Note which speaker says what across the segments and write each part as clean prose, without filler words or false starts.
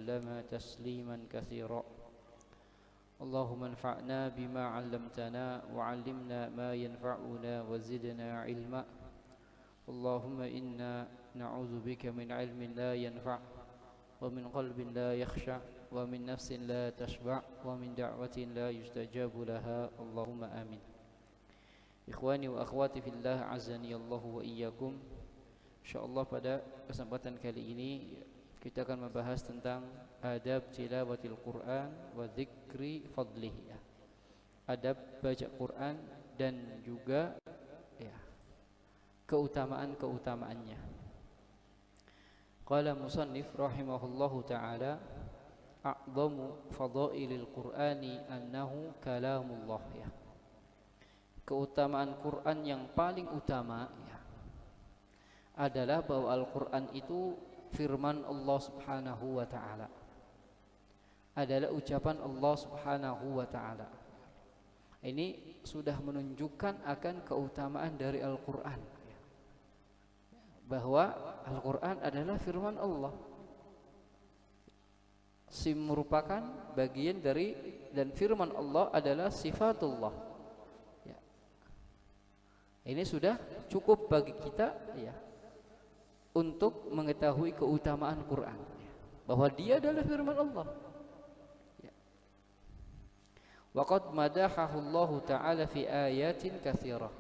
Speaker 1: وسلم تسليما كثيرا اللهم انفعنا بما علمتنا وعلمنا ما ينفعنا وزدنا علما اللهم إنا نعوذ بك من علم لا ينفع ومن قلب لا يخشع ومن نفس لا تشبع ومن دعوة لا يستجاب لها اللهم آمين. Ikhwani wa akhwati fillah azani Allah wa iyyakum. Insyaallah pada kesempatan kali ini kita akan membahas tentang adab tilawatil Quran wa dzikri fadlihi. Adab baca Quran dan juga keutamaan-keutamaannya. Qala musannif rahimahullahu ta'ala a'dhamu fadailil Qur'ani annahu kalamullah Keutamaan Quran yang paling utama adalah bahwa Al-Quran itu firman Allah subhanahu wa ta'ala, adalah ucapan Allah subhanahu wa ta'ala. Ini sudah menunjukkan akan keutamaan dari Al-Quran, bahwa Al-Quran adalah firman Allah, merupakan bagian dari, dan firman Allah adalah sifatullah. Ini sudah cukup bagi kita untuk mengetahui keutamaan Quran, bahwa dia adalah firman Allah. Wa qad madahahu Allah Ta'ala fi ayatin katsirah.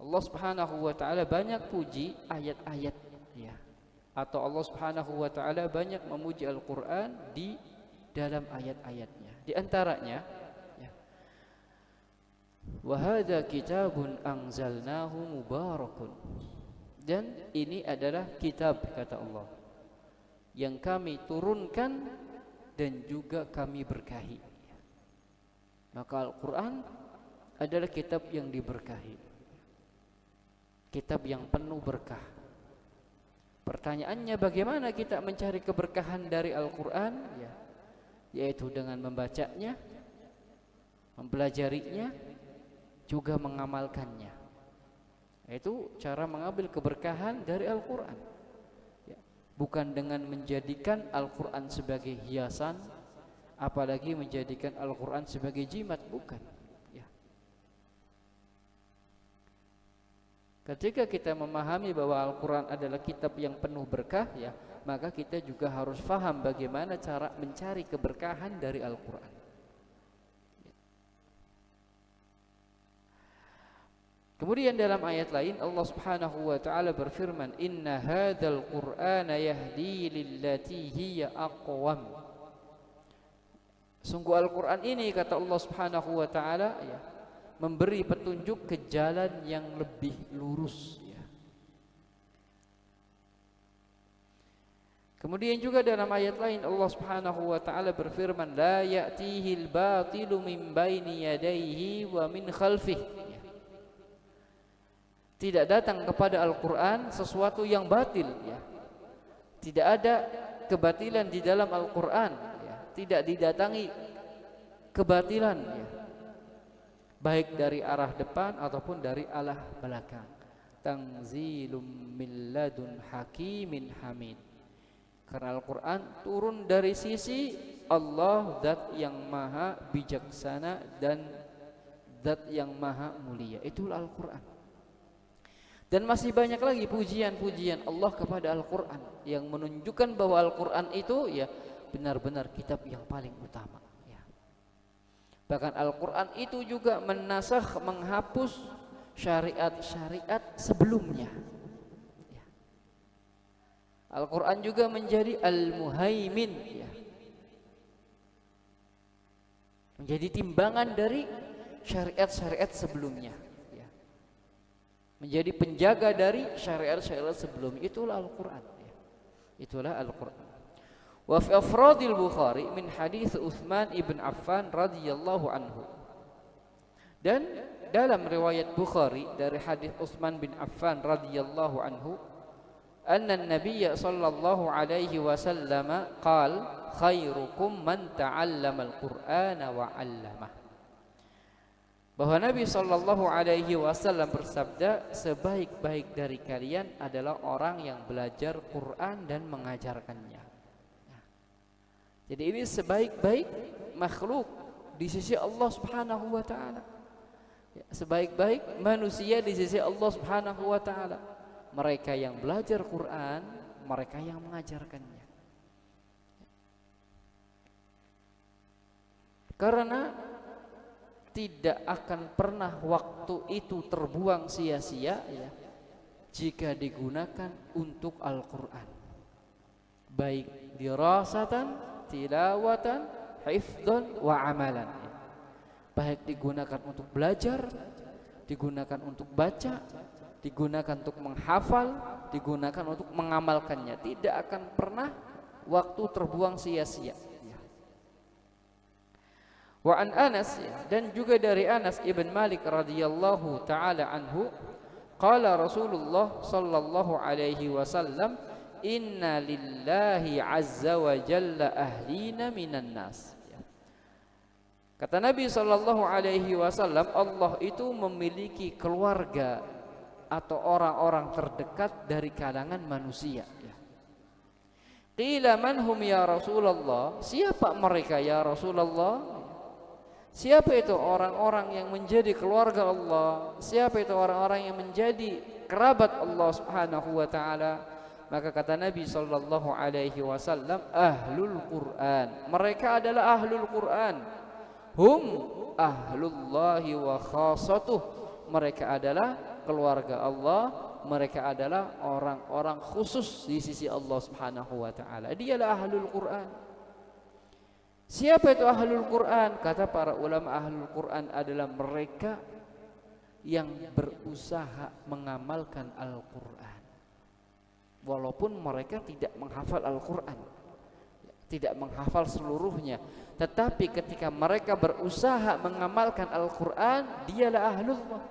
Speaker 1: Allah Subhanahu wa taala banyak puji ayat-ayat atau Allah Subhanahu wa taala banyak memuji Al-Qur'an di dalam ayat-ayatnya. Di antaranya wa hadza kitabun anzalnahu mubarakun, dan ini adalah kitab, kata Allah, yang kami turunkan dan juga kami berkahi. Maka Al-Quran adalah kitab yang diberkahi, kitab yang penuh berkah. Pertanyaannya, bagaimana kita mencari keberkahan dari Al-Quran? Yaitu dengan membacanya, mempelajarinya, juga mengamalkannya. Itu cara mengambil keberkahan dari Al-Quran, bukan dengan menjadikan Al-Quran sebagai hiasan, apalagi menjadikan Al-Quran sebagai jimat, bukan. Ketika kita memahami bahwa Al-Quran adalah kitab yang penuh berkah, maka kita juga harus faham bagaimana cara mencari keberkahan dari Al-Quran. Kemudian dalam ayat lain Allah Subhanahu wa taala berfirman, inna hadzal qur'ana yahdi lillati hiya aqwam. Sungguh Al-Quran ini, kata Allah Subhanahu wa taala, memberi petunjuk ke jalan yang lebih lurus. Kemudian juga dalam ayat lain Allah Subhanahu wa taala berfirman, la ya'tihil batilu min baini yadayhi wa min khalfihi. Tidak datang kepada Al-Quran sesuatu yang batil, Tidak ada kebatilan di dalam Al-Quran, Tidak didatangi kebatilan, baik dari arah depan ataupun dari arah belakang. Tanzilum min ladun hakimin hamid. Karena Al-Quran turun dari sisi Allah, zat yang maha bijaksana dan zat yang maha mulia. Itulah Al-Quran. Dan masih banyak lagi pujian-pujian Allah kepada Al-Quran yang menunjukkan bahwa Al-Quran itu benar-benar kitab yang paling utama. Bahkan Al-Quran itu juga menasakh, menghapus syariat-syariat sebelumnya. Al-Quran juga menjadi Al-Muhaimin, menjadi timbangan dari syariat-syariat sebelumnya, menjadi penjaga dari syariat-syariat sebelumnya. Itulah Al-Quran. Itulah Al-Quran. Wa fi afradil Bukhari min hadits Utsman ibn Affan radhiyallahu anhu. Dan dalam riwayat Bukhari dari hadis Utsman bin Affan radhiyallahu anhu, anna an-nabiy sallallahu alaihi wasallam qaal khairukum man ta'allama al-Qur'ana wa 'allamah. Bahwa Nabi sallallahu alaihi wasallam bersabda, sebaik-baik dari kalian adalah orang yang belajar Quran dan mengajarkannya. Jadi ini sebaik-baik makhluk di sisi Allah Subhanahu wa taala. Ya, sebaik-baik manusia di sisi Allah Subhanahu wa taala. Mereka yang belajar Quran, mereka yang mengajarkannya. Karena tidak akan pernah waktu itu terbuang sia-sia ya, jika digunakan untuk Al-Quran, baik dirasatan, tilawatan, hifdzan wa amalan. Baik digunakan untuk belajar, digunakan untuk baca, digunakan untuk menghafal, digunakan untuk mengamalkannya. Tidak akan pernah waktu terbuang sia-sia. Wa an Anas, dan juga dari Anas ibn Malik radhiyallahu taala anhu, qala Rasulullah sallallahu alaihi wasallam, inna lillahi azza wa jalla ahlina minan nas. Kata Nabi sallallahu alaihi wasallam, Allah itu memiliki keluarga atau orang-orang terdekat dari kalangan manusia. Qila man hum ya Rasulullah? Siapa mereka ya Rasulullah? Siapa itu orang-orang yang menjadi keluarga Allah? Siapa itu orang-orang yang menjadi kerabat Allah Subhanahu wa taala? Maka kata Nabi sallallahu alaihi wasallam, ahlul Quran. Mereka adalah ahlul Quran. Hum ahlullahi wa khassatuh. Mereka adalah keluarga Allah, mereka adalah orang-orang khusus di sisi Allah Subhanahu wa taala. Dialah ahlul Quran. Siapa itu ahlul Quran? Kata para ulama, ahlul Quran adalah mereka yang berusaha mengamalkan Al-Quran, walaupun mereka tidak menghafal Al-Quran, tidak menghafal seluruhnya, tetapi ketika mereka berusaha mengamalkan Al-Quran, dialah ahlullah,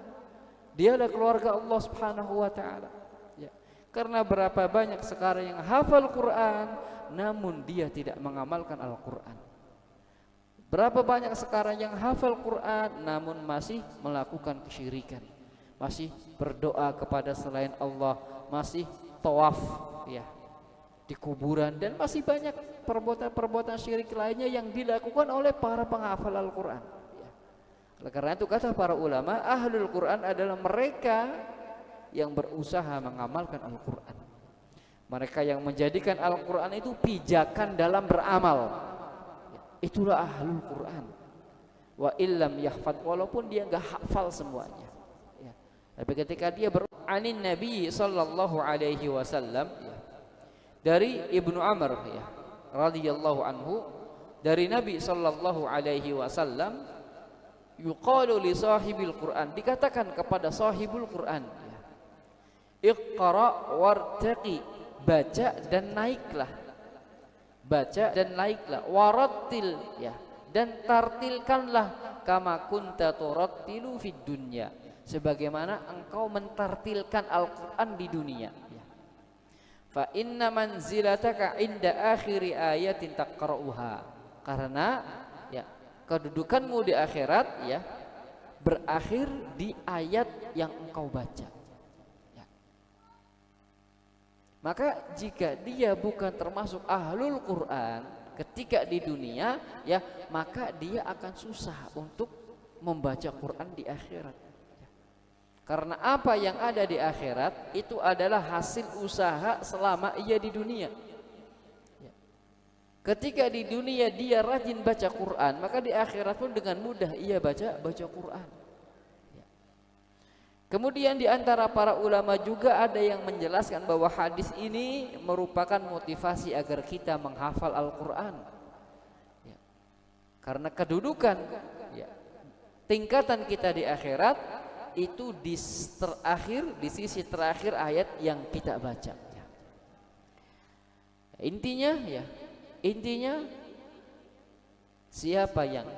Speaker 1: dialah keluarga Allah Subhanahu wa taala. Ya. Karena berapa banyak sekarang yang hafal Quran namun dia tidak mengamalkan Al-Quran. Berapa banyak sekarang yang hafal Quran namun masih melakukan kesyirikan, masih berdoa kepada selain Allah, masih tawaf ya di kuburan, dan masih banyak perbuatan-perbuatan syirik lainnya yang dilakukan oleh para penghafal Al-Quran ya. Oleh karena itu kata para ulama, ahlul Quran adalah mereka yang berusaha mengamalkan Al-Quran, mereka yang menjadikan Al-Quran itu pijakan dalam beramal. Itulah ahlul Quran. Wa illam yahfad, walaupun dia enggak hafal semuanya ya. Tapi ketika dia anin Nabi sallallahu alaihi wasallam ya, dari Ibnu Amr ya radhiyallahu anhu, dari Nabi sallallahu alaihi wasallam, yuqalu li sahibil Quran, dikatakan kepada sahibul Quran ya, iqra wartaqi, baca dan naiklah, baca dan naiklah, warattil ya, dan tartilkanlah, kama kunta turattilu fid dunya, sebagaimana engkau mentartilkan Al-Qur'an di dunia ya. Fa inna manzilataka inda akhiri ayatin taqra'uha, karena ya kedudukanmu di akhirat ya berakhir di ayat yang engkau baca. Maka jika dia bukan termasuk ahlul Quran ketika di dunia ya, maka dia akan susah untuk membaca Quran di akhirat ya. Karena apa yang ada di akhirat itu adalah hasil usaha selama ia di dunia ya. Ketika di dunia dia rajin baca Quran, maka di akhirat pun dengan mudah ia baca Quran. Kemudian di antara para ulama juga ada yang menjelaskan bahwa hadis ini merupakan motivasi agar kita menghafal Al-Quran ya. Karena kedudukan ya, tingkatan kita di akhirat itu di sisi terakhir ayat yang kita baca ya. Intinya siapa yang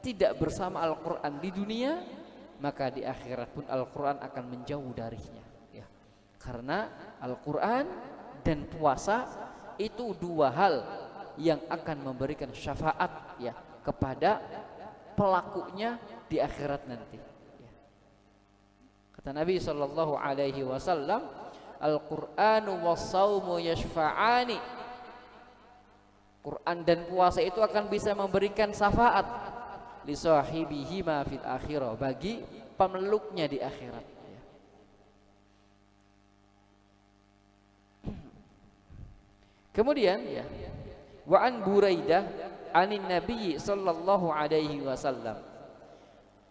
Speaker 1: tidak bersama Al-Quran di dunia, maka di akhirat pun Al-Quran akan menjauh darinya ya. Karena Al-Quran dan puasa itu dua hal yang akan memberikan syafaat ya kepada pelakunya di akhirat nanti ya. Kata Nabi sallallahu alaihi wasallam, Al-Qur'anu was-saumu yashfa'ani Quran dan puasa itu akan bisa memberikan syafaat li sahibihi ma fil akhirah, bagi pemeluknya di akhirat. Kemudian ya, wa an Buraidah anin Nabi sallallahu alaihi wasallam.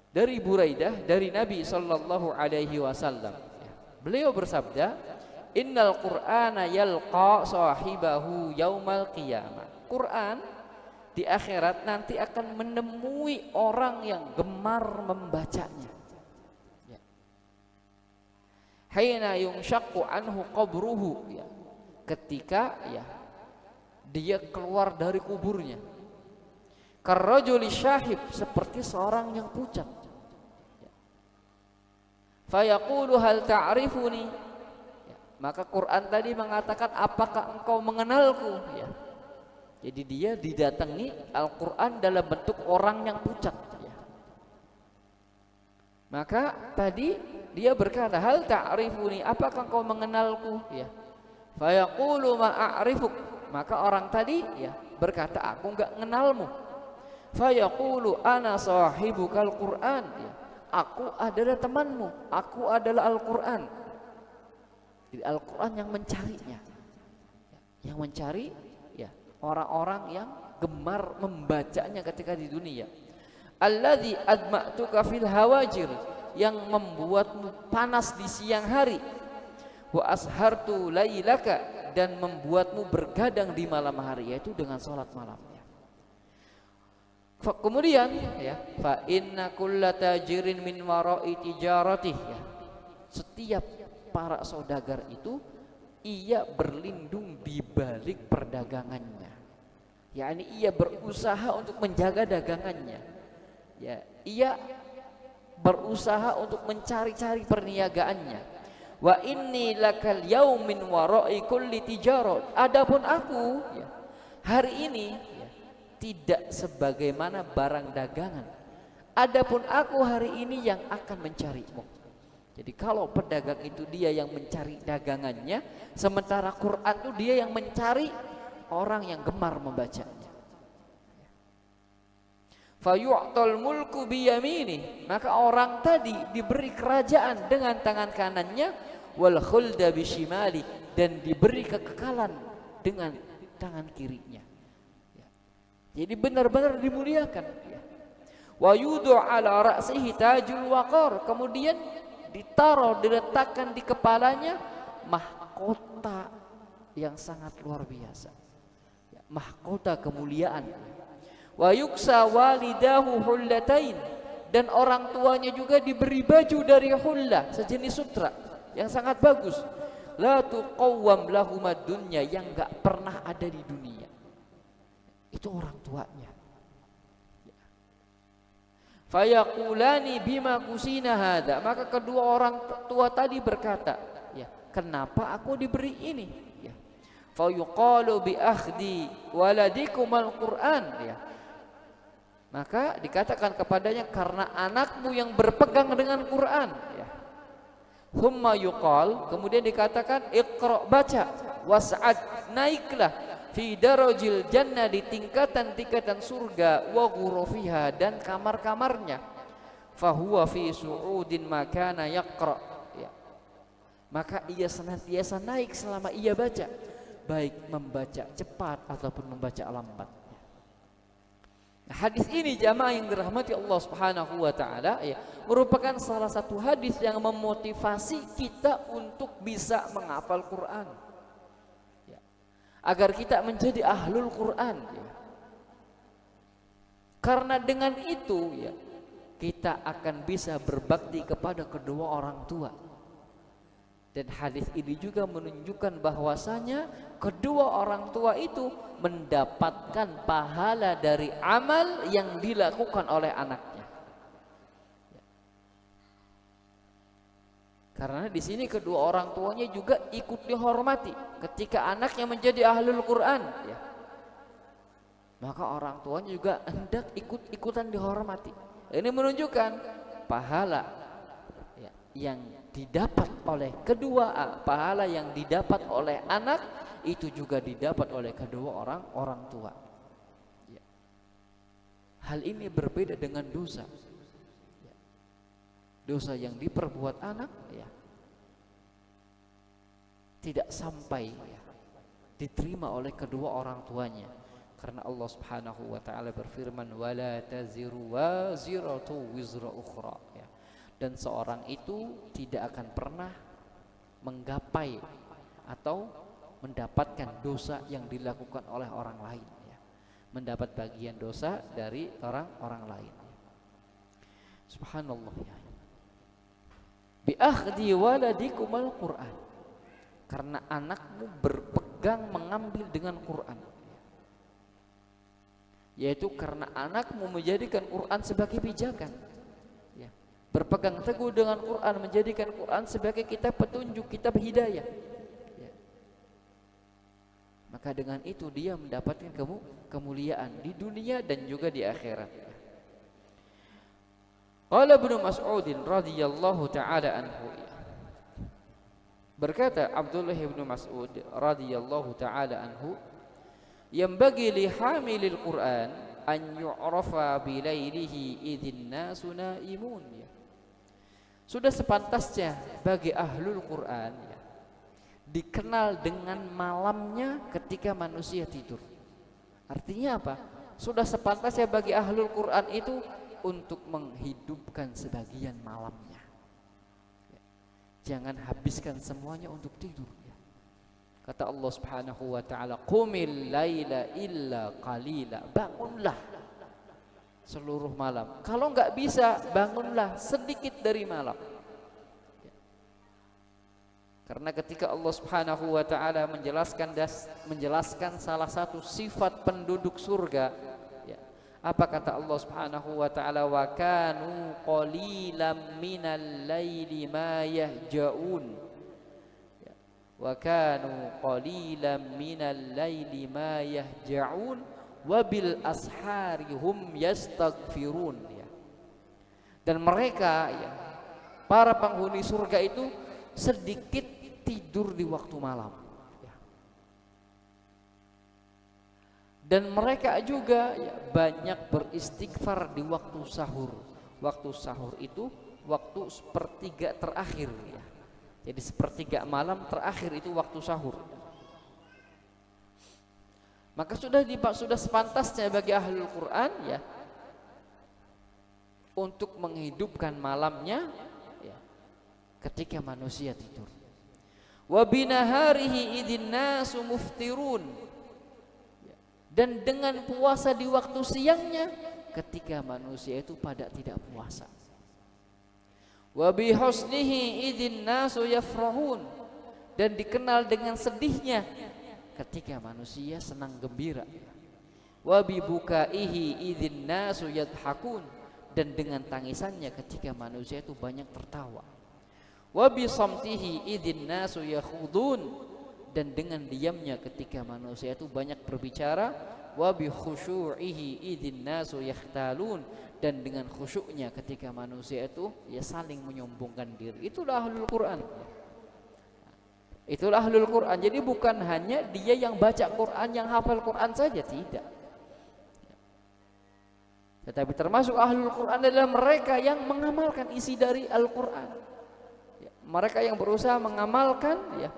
Speaker 1: Dari Buraidah, dari Nabi sallallahu alaihi wasallam, beliau bersabda, innal Qur'ana yalqa sahibahu yaumal qiyamah. Quran di akhirat nanti akan menemui orang yang gemar membacanya. Ya. Haina yunshaqqu anhu qabruhu, ya. Ketika ya dia keluar dari kuburnya. Karrajuli syahib, seperti seorang yang pucat. Ya. Fayaqulu hal ta'rifuni? Ya. Maka Quran tadi mengatakan, apakah engkau mengenalku? Ya. Jadi dia didatangi Al-Quran dalam bentuk orang yang pucat. Ya. Maka tadi dia berkata, hal ta'rifuni? Apakah engkau mengenalku? Ya. Fayaqulu ma'arifuk. Maka orang tadi ya berkata, aku enggak mengenalmu. Fayaqulu ana sahibukal Qur'an, ya. Aku adalah temanmu, aku adalah Al-Quran. Jadi Al-Quran yang mencarinya, yang mencari ya orang-orang yang gemar membacanya ketika di dunia. Alladzi adma'tuka fil hawajir, yang membuatmu panas di siang hari. Wa ashartu lailaka, dan membuatmu bergadang di malam hari, yaitu dengan sholat malamnya. Kemudian ya, fa inna kulla tajirin min wara'i tijaratih, ya. Setiap para saudagar itu ia berlindung di balik perdagangannya. yakni ia berusaha untuk menjaga dagangannya. Ya, ia berusaha untuk mencari-cari perniagaannya. Wa inni lakal yaumin wara'i kulli tijarat. Adapun aku ya, hari ini ya, tidak sebagaimana barang dagangan. Adapun aku hari ini yang akan mencarimu. Jadi kalau pedagang itu dia yang mencari dagangannya, sementara Quran itu dia yang mencari orang yang gemar membacanya. Fayu'tal mulku biyamini, maka orang tadi diberi kerajaan dengan tangan kanannya, wal khulda bishimali, dan diberi kekekalan dengan tangan kirinya. Jadi benar-benar dimuliakan. Wa yudu ala ra'sihi tajul waqar, kemudian ditaruh, diletakkan di kepalanya mahkota yang sangat luar biasa, mahkota kemuliaan. Wa yuksa walidahu hullatain, dan orang tuanya juga diberi baju dari hullah, sejenis sutra yang sangat bagus. La tuqawwam lahumad dunya, yang enggak pernah ada di dunia. Itu orang tuanya. Fayaqulani bima kusina hadza, maka kedua orang tua tadi berkata, ya, kenapa aku diberi ini? Ya. Fayuqalu bi akhdi waladikum al-Qur'an, ya. Maka dikatakan kepadanya, karena anakmu yang berpegang dengan Quran, ya. Humma yuqal, kemudian dikatakan iqra, baca, was'ad, naiklah fi darajil jannah, di tingkatan-tingkatan surga, wa ghurafiha, dan kamar-kamarnya. Fahuwa fi su'udin makana yaqra, ya. Maka ia senantiasa naik selama ia baca, baik membaca cepat ataupun membaca lambat. Hadis ini jamaah yang dirahmati Allah Subhanahu wa taala, ya, merupakan salah satu hadis yang memotivasi kita untuk bisa menghafal Quran, ya, agar kita menjadi ahlul Quran, ya. Karena dengan itu, ya, kita akan bisa berbakti kepada kedua orang tua. Dan hadis ini juga menunjukkan bahwasanya kedua orang tua itu mendapatkan pahala dari amal yang dilakukan oleh anaknya. Karena di sini kedua orang tuanya juga ikut dihormati ketika anaknya menjadi ahlul Quran, ya. Maka orang tuanya juga hendak ikut-ikutan dihormati. Ini menunjukkan pahala, ya, yang didapat oleh kedua, pahala yang didapat oleh anak itu juga didapat oleh kedua orang tua. Ya. Hal ini berbeda dengan dosa. Ya. Dosa yang diperbuat anak ya tidak sampai ya, diterima oleh kedua orang tuanya. Karena Allah Subhanahu wa taala berfirman wala taziru waziratu wizra ukhra ya. Dan seorang itu tidak akan pernah menggapai atau mendapatkan dosa yang dilakukan oleh orang lain ya. Mendapat bagian dosa dari orang lain. Subhanallah ya. Bi akhdi waladikum al-Qur'an. Karena anakmu berpegang mengambil dengan Quran. Yaitu karena anakmu menjadikan Quran sebagai pijakan ya. Berpegang teguh dengan Quran, menjadikan Quran sebagai kitab petunjuk, kitab hidayah ya. Maka dengan itu dia mendapatkan kemuliaan di dunia dan juga di akhirat ya. Qala Ibnu Mas'ud radhiyallahu ta'ala anhu ya. Berkata Abdullah bin Mas'ud radhiyallahu ta'ala anhu, "Yanbaghi li hamilil Qur'an an yu'rafa bilailihi idzin nasu naimun." Ya. Sudah sepantasnya bagi ahlul Qur'an ya, dikenal dengan malamnya ketika manusia tidur. Artinya apa? Sudah sepantasnya bagi ahlul Qur'an itu untuk menghidupkan sebagian malamnya. Ya. Jangan habiskan semuanya untuk tidur. Kata Allah Subhanahu wa taala, "Qumil laila illa qalila." Bangunlah seluruh malam. Kalau enggak bisa, bangunlah sedikit dari malam. Karena ketika Allah Subhanahu wa taala menjelaskan salah satu sifat penduduk surga, ya, apa kata Allah Subhanahu wa taala? "Wa kanu qalilan minal laili ma yahjaun." Wa kanu qalilan minal laili ma yahja'un wa bil ashari hum yastaghfirun ya. Dan mereka ya, para penghuni surga itu sedikit tidur di waktu malam ya. Dan mereka juga ya, banyak beristighfar di waktu sahur. Waktu sahur itu waktu sepertiga terakhir ya. Jadi sepertiga malam terakhir itu waktu sahur. Maka sudah sepantasnya bagi ahlul Quran ya untuk menghidupkan malamnya ya, ketika manusia tidur. Wa binaharihi idzin nasu muftirun. Dan dengan puasa di waktu siangnya ketika manusia itu pada tidak puasa. Wa bihusnihi idzin nasu yafrahun. Dan dikenal dengan sedihnya ketika manusia senang gembira. Wa bibukaihi idzin nasu yadhakun. Dan dengan tangisannya ketika manusia itu banyak tertawa. Wa bisamtihi idzin nasu yakhudun. Dan dengan diamnya ketika manusia itu banyak berbicara. Wa bi khusyu'ihi idzin nasu yakhtalun. Dan dengan khusyuknya ketika manusia itu ya saling menyombongkan diri. Itulah ahlul Quran. Itulah ahlul Quran. Jadi bukan hanya dia yang baca Quran, yang hafal Quran saja, tidak. Tetapi termasuk ahlul Quran adalah mereka yang mengamalkan isi dari Al-Quran ya, mereka yang berusaha mengamalkan ya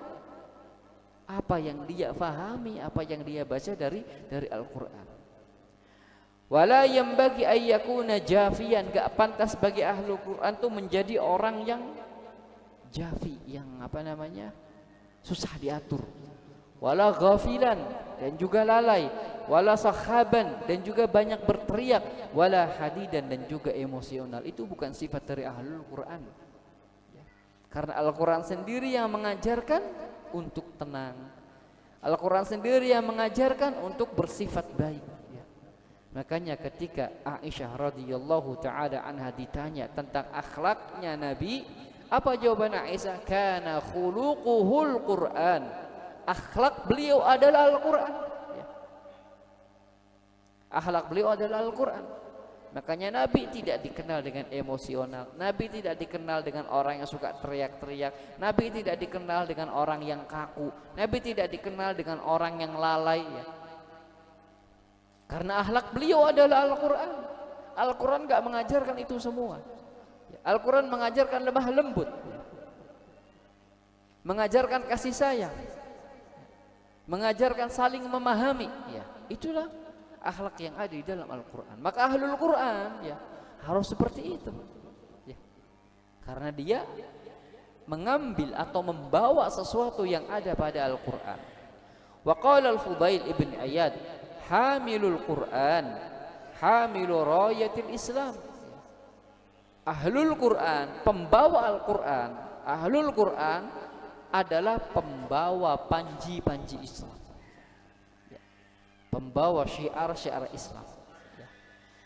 Speaker 1: apa yang dia fahami, apa yang dia baca dari Al-Quran. Wala yanbaghi ay yakuna jafiyan, gak pantas bagi ahlul Quran itu menjadi orang yang jafi, yang susah diatur. Wala ghafilan, dan juga lalai. Wala sahaban, dan juga banyak berteriak. Wala hadidan, dan juga emosional. Itu bukan sifat dari ahlul Quran ya. Karena Al-Quran sendiri yang mengajarkan untuk tenang. Al-Quran sendiri yang mengajarkan untuk bersifat baik. Makanya ketika Aisyah radhiyallahu taala anha ditanya tentang akhlaknya Nabi, apa jawaban Aisyah? Kana khuluquhul Quran. Akhlak beliau adalah Al-Quran. Ya. Akhlak beliau adalah Al-Quran. Makanya Nabi tidak dikenal dengan emosional. Nabi tidak dikenal dengan orang yang suka teriak-teriak. Nabi tidak dikenal dengan orang yang kaku. Nabi tidak dikenal dengan orang yang lalai ya. Karena akhlak beliau adalah Al-Quran. Al-Quran gak mengajarkan itu semua. Al-Quran mengajarkan lemah lembut, mengajarkan kasih sayang, mengajarkan saling memahami ya. Itulah akhlak yang ada di dalam Al-Quran. Maka ahlul Quran ya harus seperti itu ya. Karena dia mengambil atau membawa sesuatu yang ada pada Al-Quran. Wa qala al-Fudail ibn Iyad, hamilul Quran hamilu rayatil Islam. Ahlul Quran, pembawa Al-Quran, ahlul Quran adalah pembawa panji-panji Islam, pembawa syiar-syiar Islam.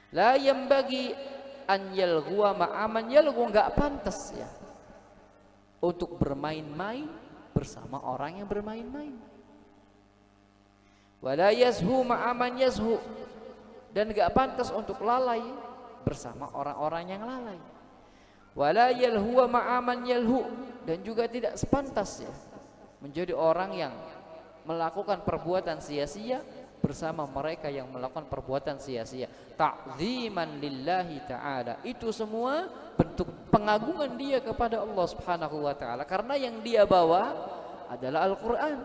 Speaker 1: La yambagi an yalghuwa ma'aman yalghu, enggak pantas ya untuk bermain-main bersama orang yang bermain-main. Wala yazhu ma'aman yazhu, dan enggak pantas untuk lalai bersama orang-orang yang lalai. Wala yalhuwa ma'aman yalhu, dan juga tidak sepantas ya menjadi orang yang melakukan perbuatan sia-sia bersama mereka yang melakukan perbuatan sia-sia. Ta'ziman lillahi ta'ala, itu semua bentuk pengagungan dia kepada Allah Subhanahu wa ta'ala, karena yang dia bawa adalah Al-Quran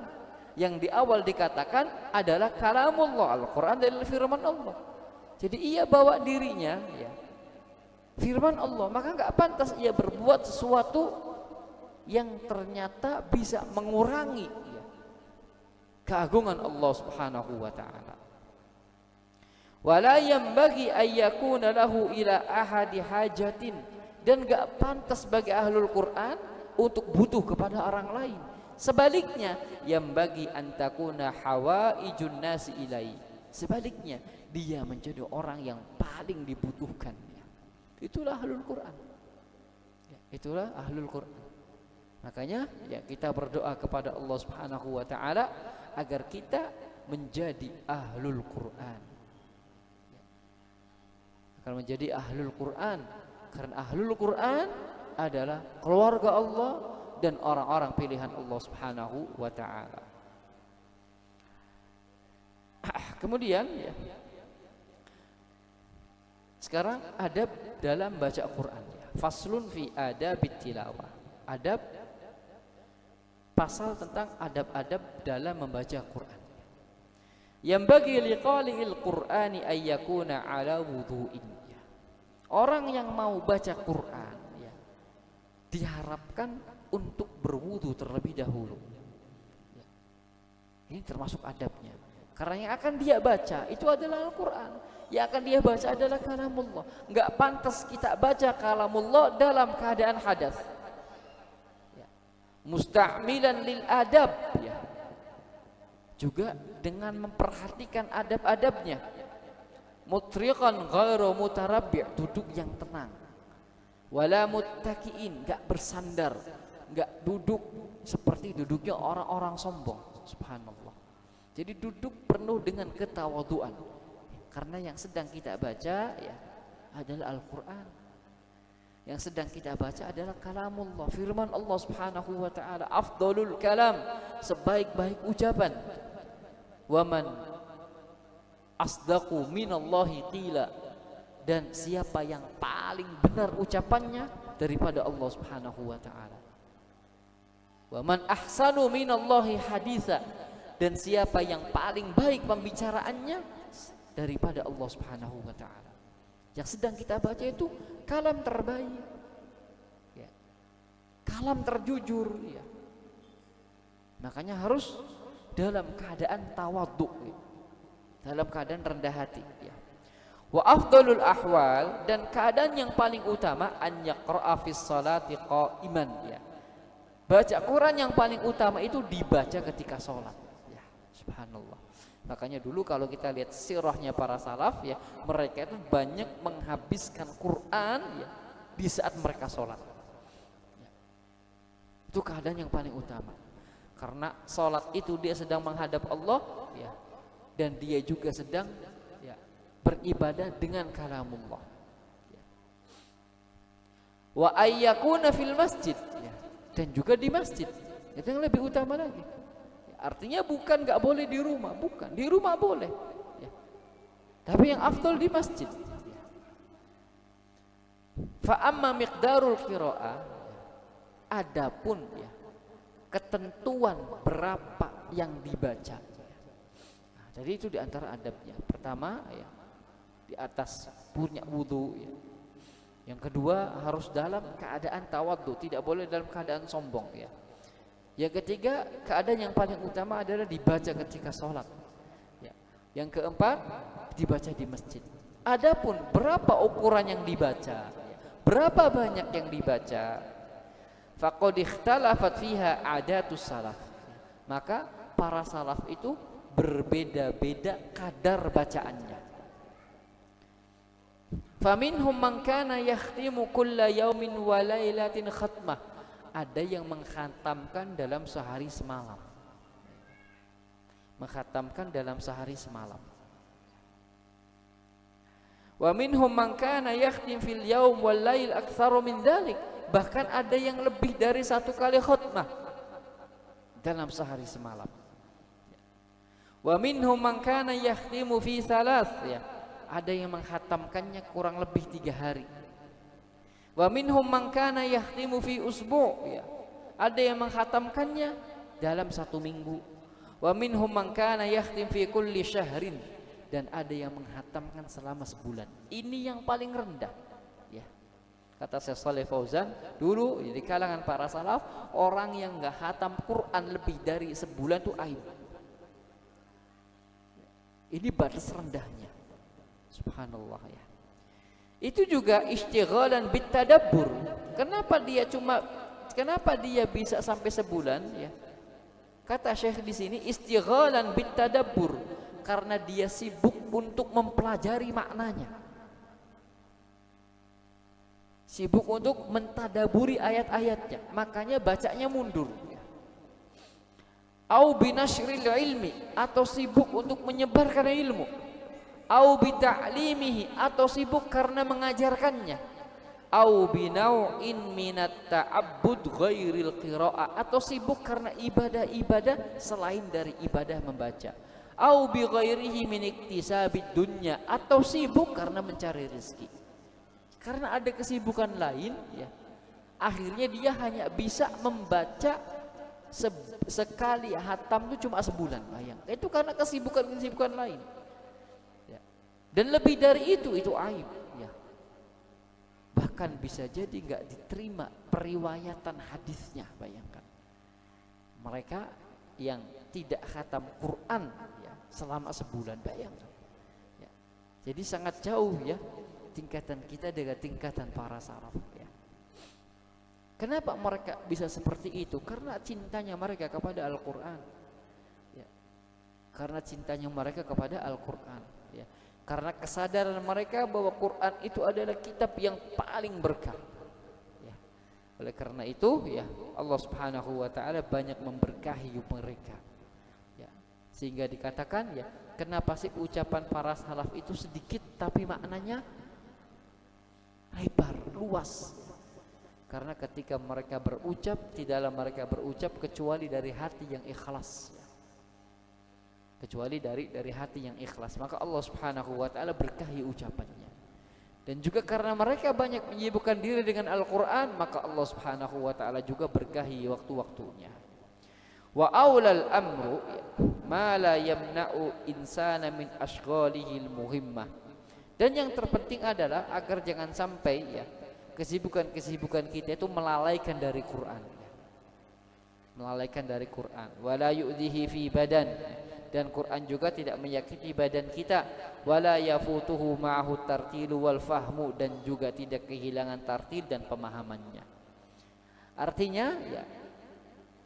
Speaker 1: yang di awal dikatakan adalah kalamullah. Al-Quran adalah firman Allah. Jadi ia bawa dirinya ya firman Allah, maka enggak pantas ia berbuat sesuatu yang ternyata bisa mengurangi ya keagungan Allah Subhanahu wa taala. Wala yanbaghi ayyakuna lahu ila ahadi hajatin, dan enggak pantas bagi ahlul Quran untuk butuh kepada orang lain. Sebaliknya, yanbaghi antakuna hawaijun nasi ilai, sebaliknya dia menjadi orang yang paling dibutuhkan. Itulah ahlul Quran ya, itulah ahlul Quran. Makanya ya kita berdoa kepada Allah Subhanahu wa ta'ala agar kita menjadi ahlul Quran ya. Agar menjadi ahlul Quran, karena ahlul Quran adalah keluarga Allah dan orang-orang pilihan Allah Subhanahu wa ta'ala. Kemudian ya, sekarang adab dalam baca Quran ya. Faslun fi adabit tilawah. Adab, pasal tentang adab-adab dalam membaca Quran. Yang bagi liqali'il Qur'ani ayyakuna ala wudu'in ya. Orang yang mau baca Quran ya, diharapkan untuk berwudu terlebih dahulu ya. Ini termasuk adabnya, karena yang akan dia baca itu adalah Al-Quran. Yang akan dia baca adalah kalamullah. Enggak pantas kita baca kalamullah dalam keadaan hadas ya. Musta'milan lil adab ya. Juga dengan memperhatikan adab-adabnya. Mutriqan ghairu mutarabbi', duduk yang tenang. Wala muttaki'in, enggak bersandar, enggak duduk seperti duduknya orang-orang sombong. Subhanallah. Jadi duduk penuh dengan ketawaduan. Karena yang sedang kita baca ya adalah Al-Quran. Yang sedang kita baca adalah kalamullah, firman Allah Subhanahu wa ta'ala. Afdalul kalam, sebaik-baik ucapan. Waman asdaqu minallahi qila, dan siapa yang paling benar ucapannya daripada Allah Subhanahu wa ta'ala. Waman ahsanu minallahi haditha, dan siapa yang paling baik pembicaraannya daripada Allah Subhanahu wa ta'ala. Yang sedang kita baca itu kalam terbaik ya, kalam terjujur ya. Makanya harus dalam keadaan tawadhu ya, dalam keadaan rendah hati ya. Wa afdalul ahwal, dan keadaan yang paling utama an yaqra'a fis salati qa'iman ya. Baca Quran yang paling utama itu dibaca ketika sholat ya. Subhanallah. Makanya dulu kalau kita lihat sirahnya para salaf ya, mereka itu banyak menghabiskan Quran ya di saat mereka sholat ya. Itu keadaan yang paling utama, karena sholat itu dia sedang menghadap Allah ya, dan dia juga sedang ya beribadah dengan kalamullah. Wa ayyakuna fil masjid, ya. Dan juga di masjid. Itu yang lebih utama lagi. Artinya bukan nggak boleh di rumah, bukan. Di rumah boleh. Ya. Tapi yang afdal di masjid. Fa amma miqdarul qiraah, adapun ya ketentuan berapa yang dibaca. Nah, jadi itu diantara adabnya. Pertama ya di atas punya wudu ya. Yang kedua harus dalam keadaan tawadhu, tidak boleh dalam keadaan sombong ya. Yang ketiga, keadaan yang paling utama adalah dibaca ketika sholat ya. Yang keempat, dibaca di masjid. Adapun berapa ukuran yang dibaca, berapa banyak yang dibaca, faqad ikhtalafat fiha adatus salaf, maka para salaf itu berbeda-beda kadar bacaannya. Faminhum man kana yakhtimu kulla yaumin wa lailatin khatmah, ada yang mengkhatamkan dalam sehari semalam, mengkhatamkan dalam sehari semalam. Wa minhum man kana yakhtim fil yaum wal lail aktsaru min dzalik, bahkan ada yang lebih dari satu kali khutbah dalam sehari semalam. Wa minhum man kana yakhtimu fi thalath, ya, ada yang menghatamkannya kurang lebih 3 hari. Wa minhum man kana yakhtimu fi usbu', ya, ada yang menghatamkannya dalam 1 minggu. Wa minhum man kana yakhtim fi kulli syahrin, dan ada yang menghatamkan selama sebulan. Ini yang paling rendah ya. Kata Syekh Shalih Fauzan, dulu di kalangan para salaf, orang yang enggak hatam Quran lebih dari sebulan itu aib. Ini batas rendahnya. Subhanallah ya. Itu juga istighalan bitadabbur. Kenapa dia bisa sampai sebulan ya? Kata Syekh di sini istighalan bitadabbur, karena dia sibuk untuk mempelajari maknanya, sibuk untuk mentadaburi ayat-ayatnya, makanya bacanya mundur. Au binashril ilmi, atau sibuk untuk menyebarkan ilmu. Au bita'limihi, atau sibuk karena mengajarkannya. Au binau'in minat ta'abbud ghairil qira'ah, atau sibuk karena ibadah-ibadah selain dari ibadah membaca. Au bi ghairihi min iktisabid dunya, atau sibuk karena mencari rezeki. Karena ada kesibukan lain ya, akhirnya dia hanya bisa membaca sekali hatam itu cuma sebulan. Bayang, itu karena kesibukan lain ya. Dan lebih dari itu aib ya. Bahkan bisa jadi nggak diterima periwayatan hadisnya. Bayangkan mereka yang tidak khatam Quran ya, selama sebulan, bayangkan ya. Jadi sangat jauh ya tingkatan kita dengan tingkatan para salaf ya. Kenapa mereka bisa seperti itu? Karena cintanya mereka kepada Al-Quran ya. Karena cintanya mereka kepada Al-Quran ya. Karena kesadaran mereka bahwa Quran itu adalah kitab yang paling berkah. Oleh karena itu ya Allah Subhanahu wa taala banyak memberkahi mereka. Ya, sehingga dikatakan ya, kenapa sih ucapan para salaf itu sedikit tapi maknanya lebar, luas? Karena ketika mereka berucap, tidaklah mereka berucap kecuali dari hati yang ikhlas. Kecuali dari hati yang ikhlas, maka Allah Subhanahu wa taala berkahi ucapannya. Dan juga karena mereka banyak menyibukkan diri dengan Al-Quran, maka Allah Subhanahu wa ta'ala juga berkahi waktu-waktunya. Wa aulal amru ma la yamna'u insana min ashghalihil muhimmah. Dan yang terpenting adalah agar jangan sampai ya kesibukan-kesibukan kita itu melalaikan dari Quran. Melalaikan dari Quran. Wala yu'dhihi fi badan. Dan Quran juga tidak menyakiti badan kita. Wala yafutuhu ma'ahu tartilu wal fahmu, dan juga tidak kehilangan tartil dan pemahamannya. Artinya ya,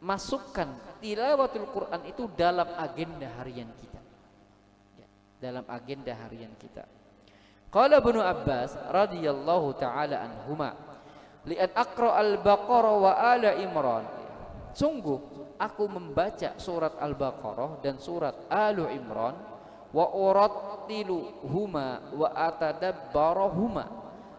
Speaker 1: masukkan tilawatul Quran itu dalam agenda harian kita ya, dalam agenda harian kita. Qala Ibnu Abbas radhiyallahu ta'ala anhuma, li'an aqra al-Baqarah wa ala Imran, sungguh aku membaca surat Al-Baqarah dan surat Alu Imran, wa urattiluhuma wa atadabbarahuma,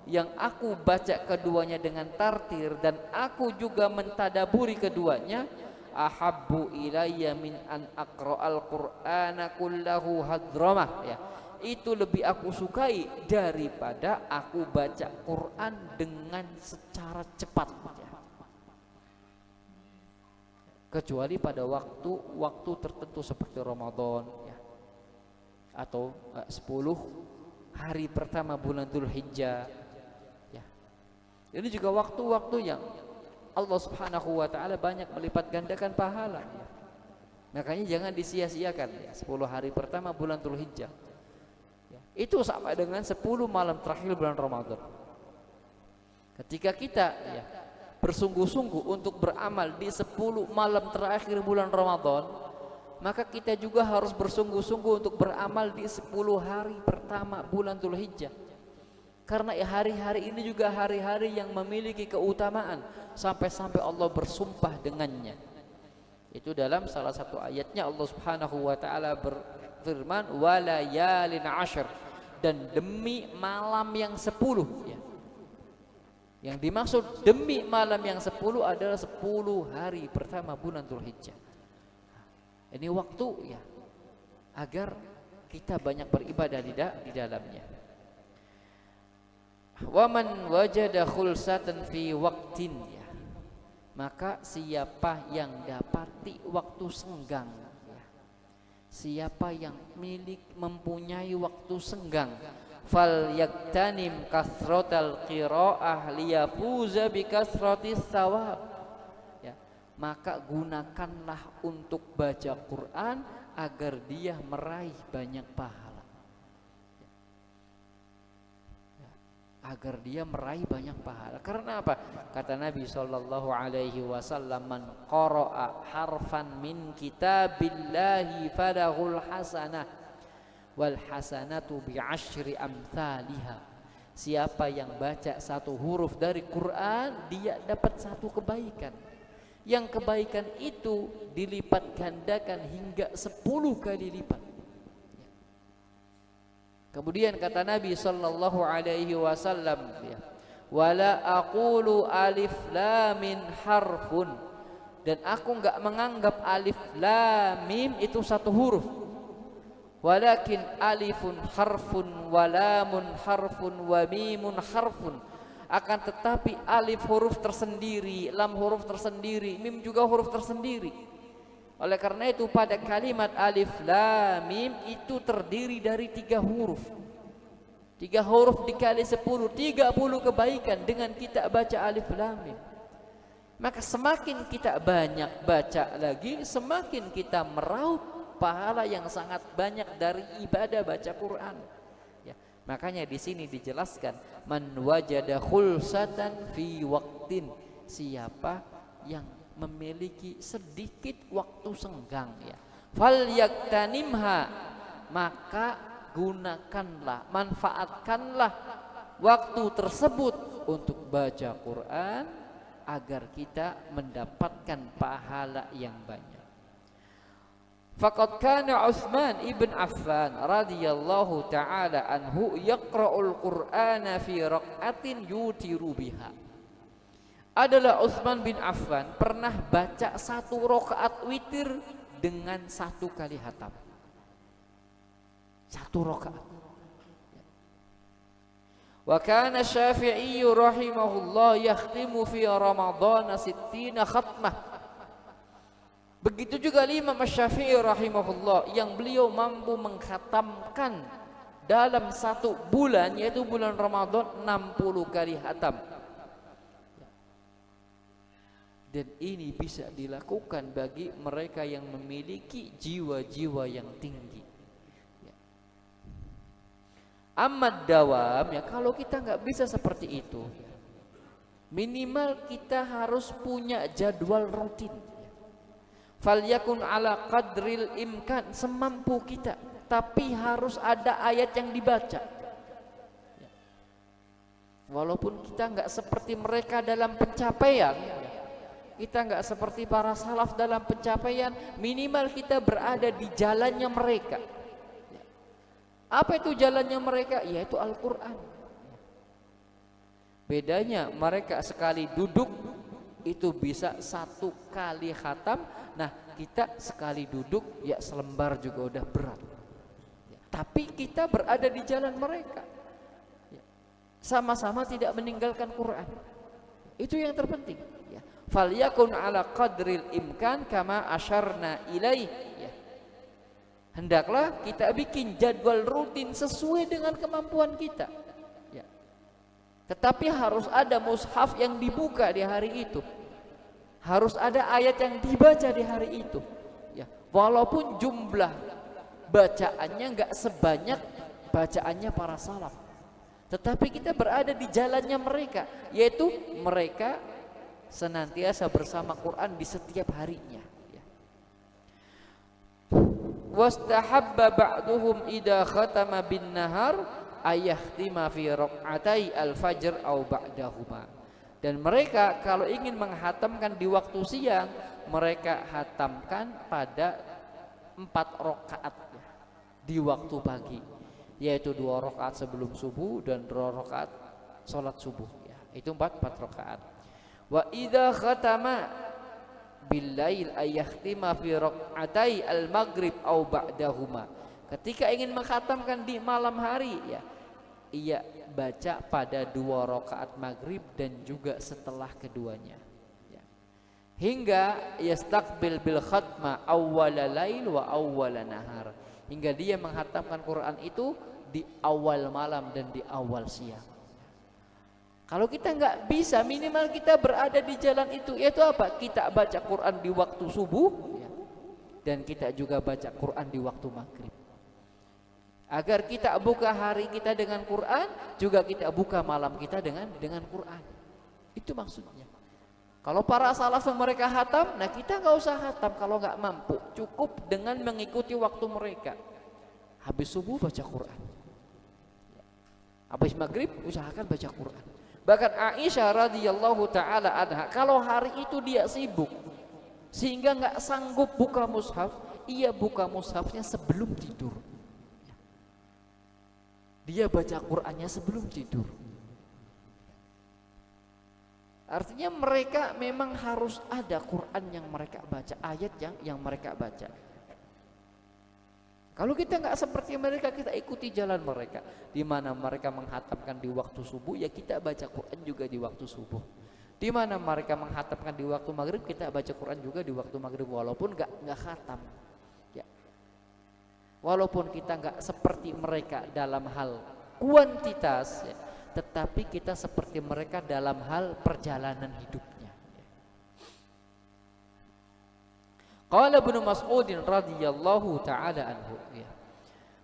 Speaker 1: yang aku baca keduanya dengan tartil dan aku juga mentadaburi keduanya, ahabbu ilayya min an aqra'al qur'ana kullahu hadramah, ya, itu lebih aku sukai daripada aku baca Quran dengan secara cepat, ya. Kecuali pada waktu tertentu seperti Ramadan, ya, atau 10 hari pertama bulan Dzulhijjah, ya. Ini juga waktu-waktu yang Allah Subhanahu wa taala banyak melipat gandakan pahala, ya. Makanya jangan disia-siakan, ya, 10 hari pertama bulan Dzulhijjah, ya. Itu sama dengan 10 malam terakhir bulan Ramadan. Ketika kita, ya, bersungguh-sungguh untuk beramal di 10 malam terakhir bulan Ramadan, maka kita juga harus bersungguh-sungguh untuk beramal di 10 hari pertama bulan Dzulhijjah. Karena hari-hari ini juga hari-hari yang memiliki keutamaan sampai-sampai Allah bersumpah dengannya. Itu dalam salah satu ayatnya Allah Subhanahu wa taala berfirman, walayalin ashr, dan demi malam yang 10, ya. Yang dimaksud demi malam yang 10 adalah 10 hari pertama bulan Dzulhijjah. Ini waktu, ya, agar kita banyak beribadah di dalamnya. Wa man wajada khulsatan fi waqtin, ya, maka siapa yang dapati waktu senggang, ya, siapa yang mempunyai waktu senggang, fal yaktanim kasratal qiraah liyafuza bi kasratis thawab, ya, maka gunakanlah untuk baca Quran agar dia meraih banyak pahala, ya, agar dia meraih banyak pahala. Karena apa? Kata Nabi sallallahu alaihi wasallam, man qara'a harfan min kitabillahi falahul hasanah wal hasanatu bi asyri amthaliha. Siapa yang baca satu huruf dari Quran, dia dapat satu kebaikan. Yang kebaikan itu dilipat gandakan hingga 10 kali lipat. Kemudian kata Nabi sallallahu alaihi wasallam, ya, wala aqulu alif lam mim harfun, dan aku enggak menganggap alif lam mim itu satu huruf. Walakin alifun harfun wa lamun harfun wa mimun harfun, akan tetapi alif huruf tersendiri, lam huruf tersendiri, mim juga huruf tersendiri. Oleh karena itu pada kalimat alif lam mim itu terdiri dari 3 huruf. 3 huruf dikali 10, 30 kebaikan dengan kita baca alif lam mim. Maka semakin kita banyak baca lagi, semakin kita meraup pahala yang sangat banyak dari ibadah baca Quran, ya. Makanya di sini dijelaskan, man wajada khulsatan fi waqtin, siapa yang memiliki sedikit waktu senggang, ya, fal yaktanimha, maka gunakanlah, manfaatkanlah waktu tersebut untuk baca Quran agar kita mendapatkan pahala yang banyak. Faqad kana Utsman ibn Affan radhiyallahu taala anhu yaqra'ul Qur'ana fi raq'atin yutiru biha. Adalah Utsman bin Affan pernah baca 1 rakaat witir dengan 1 kali khatam. 1 rakaat. Wa kana Syafi'i rahimahullah yakhtimu fi Ramadan 60 khatmah. Begitu juga Imam Syafi'i rahimahullah yang beliau mampu mengkhatamkan dalam 1 bulan, yaitu bulan Ramadan, 60 kali khatam. Dan ini bisa dilakukan bagi mereka yang memiliki jiwa-jiwa yang tinggi. Amad dawam, ya, kalau kita nggak bisa seperti itu, minimal kita harus punya jadwal rutin. Falyakun ala qadril imkan, semampu kita, tapi harus ada ayat yang dibaca. Walaupun kita nggak seperti mereka dalam pencapaian, kita nggak seperti para salaf dalam pencapaian, minimal kita berada di jalannya mereka. Apa itu jalannya mereka? Yaitu Al-Quran. Bedanya mereka sekali duduk itu bisa 1 kali khatam. Nah kita sekali duduk ya selembar juga udah berat. Tapi kita berada di jalan mereka, sama-sama tidak meninggalkan Quran. Itu yang terpenting. Falyakun ala qadril imkan kama asyarna ilaih. Hendaklah kita bikin jadwal rutin sesuai dengan kemampuan kita. Tetapi harus ada mushaf yang dibuka di hari itu. Harus ada ayat yang dibaca di hari itu. Walaupun jumlah bacaannya enggak sebanyak bacaannya para salaf, tetapi kita berada di jalannya mereka, yaitu mereka senantiasa bersama Quran di setiap harinya. Wastahabba ba'duhum idza khatama bin nahar ayakhtima fi raq'atai al-fajr aw ba'dahuma. Dan mereka kalau ingin menghatamkan di waktu siang, mereka hatamkan pada 4 rakaat di waktu pagi, yaitu 2 rakaat sebelum subuh dan 2 rakaat salat subuh. Itu 4 rakaat. Wa idza khatama bil lail ayakhtima fi raq'atai al-maghrib aw ba'dahuma. Ketika ingin menghatamkan di malam hari, ia baca pada 2 rakaat maghrib dan juga setelah keduanya. Hingga yastaqbil bil khatma awwala lail wa awwala nahar. Hingga dia menghatamkan Quran itu di awal malam dan di awal siang. Kalau kita nggak bisa, minimal kita berada di jalan itu, yaitu apa? Kita baca Quran di waktu subuh dan kita juga baca Quran di waktu maghrib. Agar kita buka hari kita dengan Quran, juga kita buka malam kita dengan Quran. Itu maksudnya. Kalau para salaf mereka hatam, nah kita nggak usah hatam kalau nggak mampu. Cukup dengan mengikuti waktu mereka. Habis subuh baca Quran, habis maghrib usahakan baca Quran. Bahkan Aisyah radhiyallahu taala anha, kalau hari itu dia sibuk sehingga nggak sanggup buka mushaf, ia buka mushafnya sebelum tidur. Dia baca Qurannya sebelum tidur. Artinya mereka memang harus ada Quran yang mereka baca, ayat yang mereka baca. Kalau kita nggak seperti mereka, kita ikuti jalan mereka. Di mana mereka menghatamkan di waktu subuh, ya kita baca Quran juga di waktu subuh. Di mana mereka menghatamkan di waktu maghrib, kita baca Quran juga di waktu maghrib, walaupun nggak khatam. Ya. Walaupun kita nggak seperti mereka dalam hal kuantitas, ya, tetapi kita seperti mereka dalam hal perjalanan hidupnya. Qala Ibnu Mas'ud radhiyallahu taala anhu.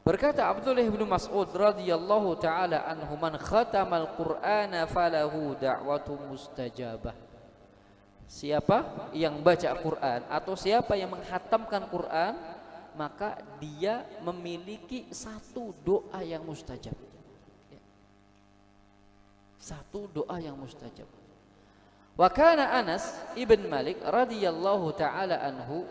Speaker 1: Berkata Abdullah bin Mas'ud radhiyallahu taala anhu, man khatamal Qur'ana falahu da'watu mustajabah. Siapa yang baca Quran atau siapa yang menghatamkan Quran, maka dia memiliki satu doa yang mustajab. Satu doa yang mustajab. Wa kana Anas ibn Malik radhiyallahu taala anhu,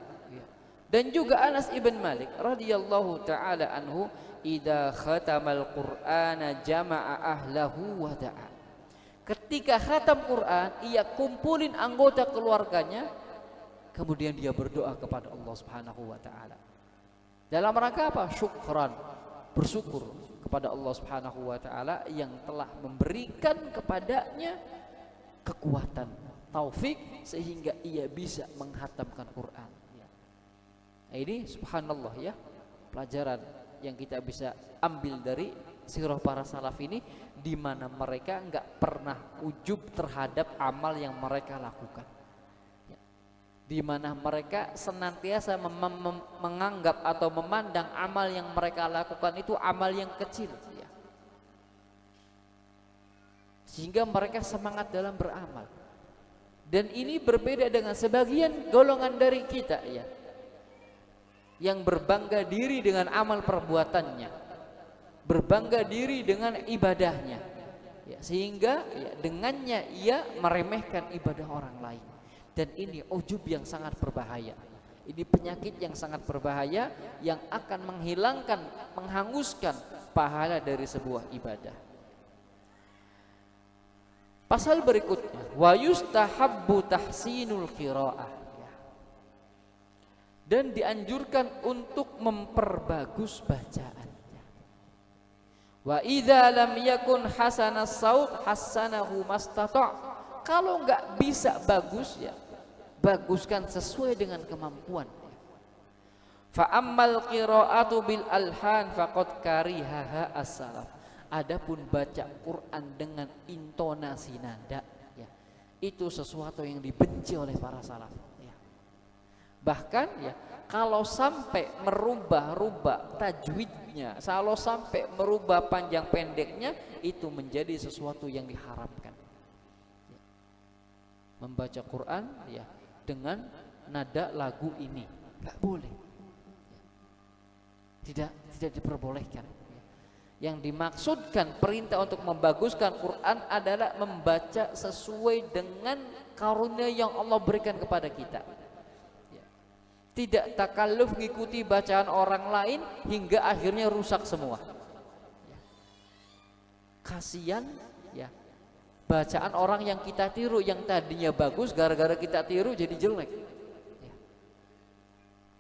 Speaker 1: dan juga Anas ibn Malik radhiyallahu taala anhu, idza khatamal Qur'ana jama'a ahlahu wa da'a. Ketika khatam Quran, ia kumpulin anggota keluarganya, kemudian dia berdoa kepada Allah Subhanahu wa taala. Dalam rangka apa? Syukran, bersyukur kepada Allah Subhanahu wa taala yang telah memberikan kepadanya kekuatan, taufik, sehingga ia bisa menghatamkan Quran. Nah, ini subhanallah ya, pelajaran yang kita bisa ambil dari sirah para salaf ini, di mana mereka enggak pernah ujub terhadap amal yang mereka lakukan. Di mana mereka senantiasa menganggap atau memandang amal yang mereka lakukan itu amal yang kecil, ya. Sehingga mereka semangat dalam beramal. Dan ini berbeda dengan sebagian golongan dari kita, ya, yang berbangga diri dengan amal perbuatannya, berbangga diri dengan ibadahnya, ya, sehingga ya, dengannya ia meremehkan ibadah orang lain. Dan ini ujub yang sangat berbahaya. Ini penyakit yang sangat berbahaya yang akan menghilangkan, menghanguskan pahala dari sebuah ibadah. Pasal berikutnya, wa yustahabbu tahsinul qiraah. Dan dianjurkan untuk memperbagus bacaan. Wa idza lam yakun hasanas saut hasanahu mastata'. Kalau enggak bisa bagus ya, baguskan sesuai dengan kemampuan. Fa ammal qira'atu bil alhan faqad karihaha as-salaf. Adapun baca Quran dengan intonasi nada ya, itu sesuatu yang dibenci oleh para salaf ya. Bahkan ya, kalau sampai merubah-rubah tajwidnya, kalau sampai merubah panjang pendeknya, itu menjadi sesuatu yang diharamkan ya. Membaca Quran ya dengan nada lagu ini nggak boleh ya. Tidak diperbolehkan. Yang dimaksudkan perintah untuk membaguskan Quran adalah membaca sesuai dengan karunia yang Allah berikan kepada kita ya. Tidak takalluf mengikuti bacaan orang lain hingga akhirnya rusak semua ya. Kasihan ya, bacaan orang yang kita tiru, yang tadinya bagus gara-gara kita tiru jadi jelek ya.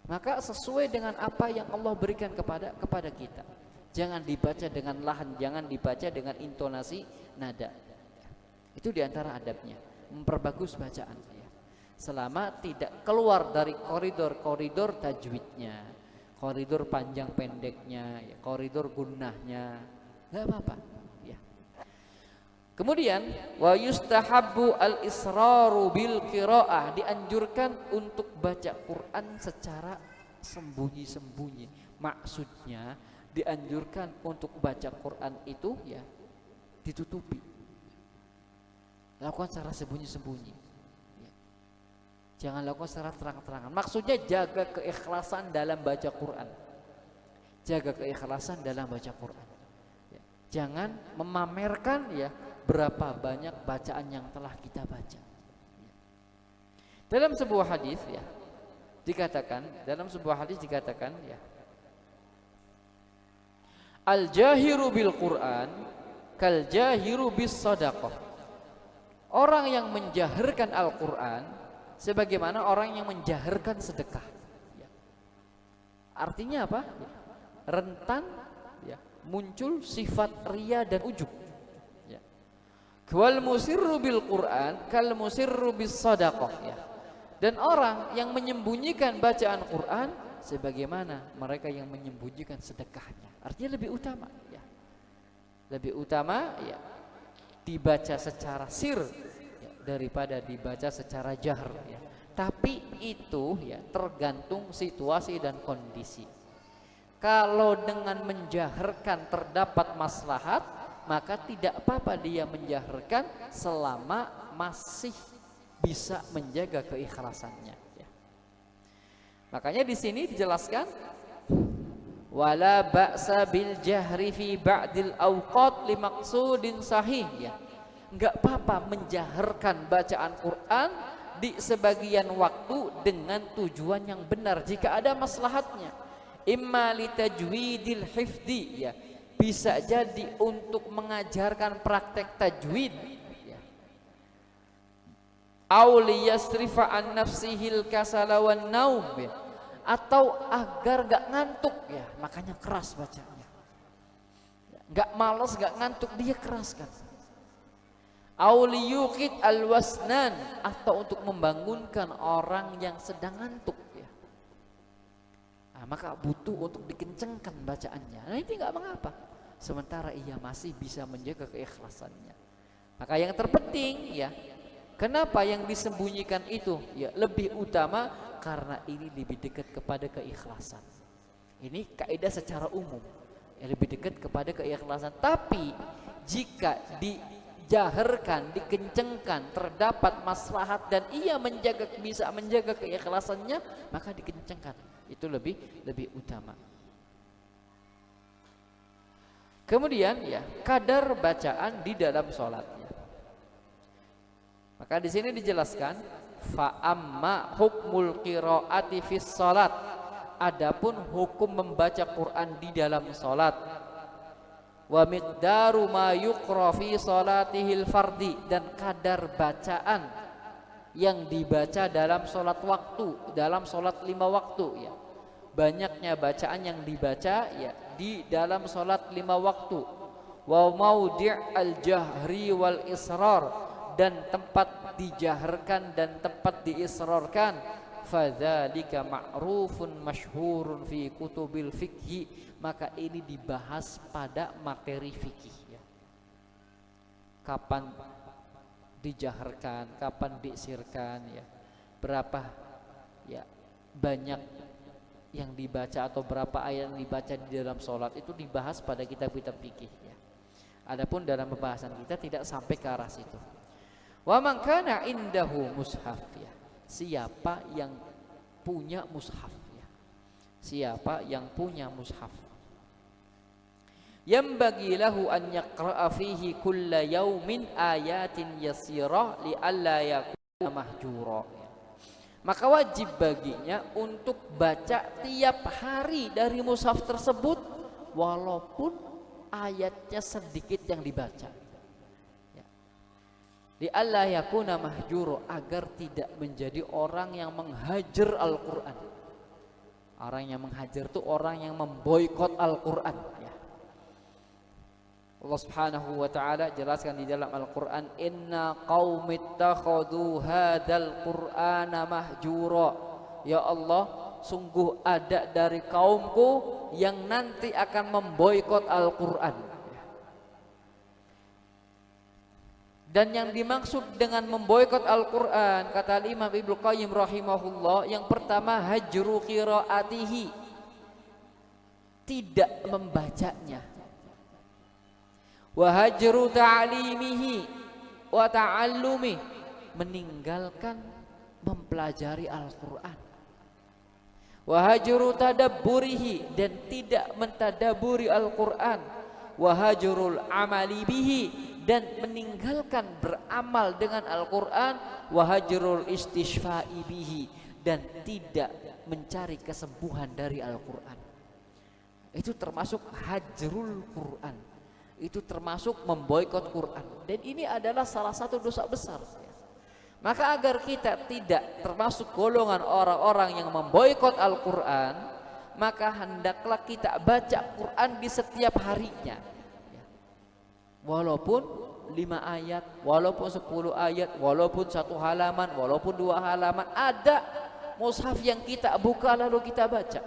Speaker 1: Maka sesuai dengan apa yang Allah berikan kepada kita. Jangan dibaca dengan lahan, jangan dibaca dengan intonasi nada. Itu diantara adabnya, memperbagus bacaan ya. Selama tidak keluar dari koridor tajwidnya, koridor panjang pendeknya, ya, koridor gunnahnya, nggak apa-apa. Ya. Kemudian wa yustahabbu al-israru bil qiraah, dianjurkan untuk baca Quran secara sembunyi-sembunyi. Maksudnya dianjurkan untuk baca Quran itu ya ditutupi, lakukan secara sembunyi-sembunyi ya. Jangan lakukan secara terang-terangan. Maksudnya jaga keikhlasan dalam baca Quran, jaga keikhlasan dalam baca Quran ya. Jangan memamerkan ya berapa banyak bacaan yang telah kita baca ya. Dalam sebuah hadis ya dikatakan ya, al-jahiru bil Quran kal jahiru bis sadaqah. Orang yang menjaharkan Al-Quran sebagaimana orang yang menjaharkan sedekah ya. Artinya apa? Rentan ya, muncul sifat riya dan ujub ya. Wal musirru bil Quran kal musirru bis sadaqah ya. Dan orang yang menyembunyikan bacaan Quran sebagaimana mereka yang menyembunyikan sedekahnya. Artinya lebih utama ya. Lebih utama ya dibaca secara sir ya, daripada dibaca secara jahr ya. Tapi itu ya tergantung situasi dan kondisi. Kalau dengan menjaharkan terdapat maslahat, maka tidak apa-apa dia menjaharkan selama masih bisa menjaga keikhlasannya ya. Makanya di sini dijelaskan wala ba'sa bil jahri fi ba'dil awqat li maqsudin sahih ya. Enggak apa-apa menjaharkan bacaan Quran di sebagian waktu dengan tujuan yang benar jika ada maslahatnya. Imma li tajwidil hifdi ya. Bisa jadi untuk mengajarkan praktek tajwid ya. Aw li yasrifa an nafsihil kasala wan naum ya. Atau agar gak ngantuk ya, makanya keras bacanya. Gak malas, gak ngantuk, dia keraskan. Auliyukid al-wasnan, atau untuk membangunkan orang yang sedang ngantuk ya. Nah, maka butuh untuk dikencengkan bacaannya. Nah ini gak mengapa, sementara ia masih bisa menjaga keikhlasannya. Maka yang terpenting ya, kenapa yang disembunyikan itu ya lebih utama, karena ini lebih dekat kepada keikhlasan. Ini kaidah secara umum ya, lebih dekat kepada keikhlasan. Tapi jika dijaharkan, dikencengkan, terdapat maslahat dan ia bisa menjaga keikhlasannya, maka dikencengkan. Itu lebih utama. Kemudian ya kadar bacaan di dalam sholatnya. Maka di sini dijelaskan fa amma hukmul qiraati fis salat, adapun hukum membaca Quran di dalam salat, wa miqdaru ma yuqra fi salatihil fardi, dan kadar bacaan yang dibaca dalam sholat waktu, dalam sholat 5 waktu ya. Banyaknya bacaan yang dibaca ya di dalam sholat 5 waktu. Wa maudi' al-jahri wal israr, dan tempat dijaharkan dan tempat diisrarkan. Fadzalika ma'rufun masyhurun fi kutubil fikhi, maka ini dibahas pada materi fikih ya. Kapan dijaharkan, kapan disirkan ya, berapa ya banyak yang dibaca atau berapa ayat yang dibaca di dalam sholat, itu dibahas pada kitab-kitab fikih ya. Adapun dalam pembahasan kita tidak sampai ke arah situ. Wa man kana indahu mushaf ya, siapa yang punya mushaf ya, siapa yang punya mushaf, yambagi lahu an yaqra'a fihi kulla yaumin ayatin yasirah li alla yakuna mahjura, maka wajib baginya untuk baca tiap hari dari mushaf tersebut walaupun ayatnya sedikit yang dibaca ya. Li alla yakuna mahjura, agar tidak menjadi orang yang menghajar Al-Qur'an. Orang yang menghajar itu orang yang memboikot Al-Qur'an ya. Allah Subhanahu wa taala jelaskan di dalam Al-Qur'an, inna qaumittakhadhu hadzal qur'ana mahjura. Ya Allah, sungguh ada dari kaumku yang nanti akan memboikot Al-Qur'an. Dan yang dimaksud dengan memboikot Al-Qur'an, kata Imam Ibnu Qayyim rahimahullah, yang pertama hajru qiraatihi, tidak membacanya. Wa hajru ta'limihi wa ta'allumi, meninggalkan mempelajari Al-Qur'an. Wa hajru tadabburihi, dan tidak mentadaburi Al-Qur'an. Wa hajrul amali bihi, dan meninggalkan beramal dengan Al-Qur'an. Wa hajrul istishfa'i bihi, dan tidak mencari kesembuhan dari Al-Qur'an. Itu termasuk hajrul Qur'an, itu termasuk memboikot Quran, dan ini adalah salah satu dosa besar. Maka agar kita tidak termasuk golongan orang-orang yang memboikot Al-Quran, maka hendaklah kita baca Quran di setiap harinya, walaupun 5 ayat, walaupun 10 ayat, walaupun 1 halaman, walaupun 2 halaman. Ada mushaf yang kita buka lalu kita baca,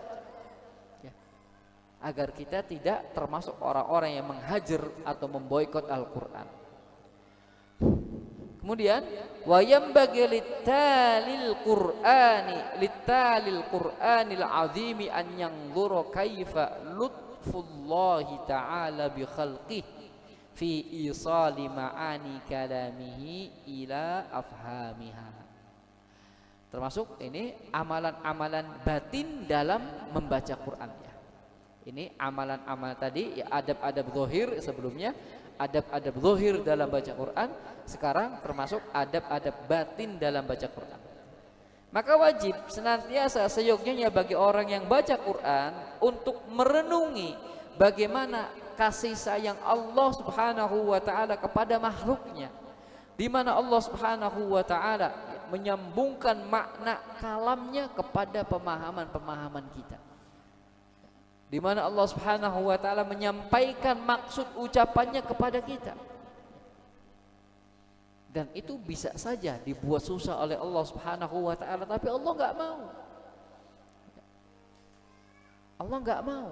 Speaker 1: agar kita tidak termasuk orang-orang yang menghajar atau memboikot Al-Qur'an. Kemudian wa yambagi litalil qur'anil azimi an yanzura kaifa lutfullahi ta'ala bi khalqihi fi isali ma'ani kalamihi ila afhamiha. Termasuk ini amalan-amalan batin dalam membaca Quran ya. Ini amalan-amalan tadi ya, adab-adab zahir sebelumnya, adab-adab zahir dalam baca Quran. Sekarang termasuk adab-adab batin dalam baca Quran. Maka wajib senantiasa seyogyanya bagi orang yang baca Quran untuk merenungi bagaimana kasih sayang Allah Subhanahu wa taala kepada makhluknya, di mana Allah Subhanahu wa taala menyambungkan makna kalamnya kepada pemahaman-pemahaman kita, di mana Allah Subhanahu wa taala menyampaikan maksud ucapannya kepada kita. Dan itu bisa saja dibuat susah oleh Allah Subhanahu wa taala, tapi Allah enggak mau. Allah enggak mau.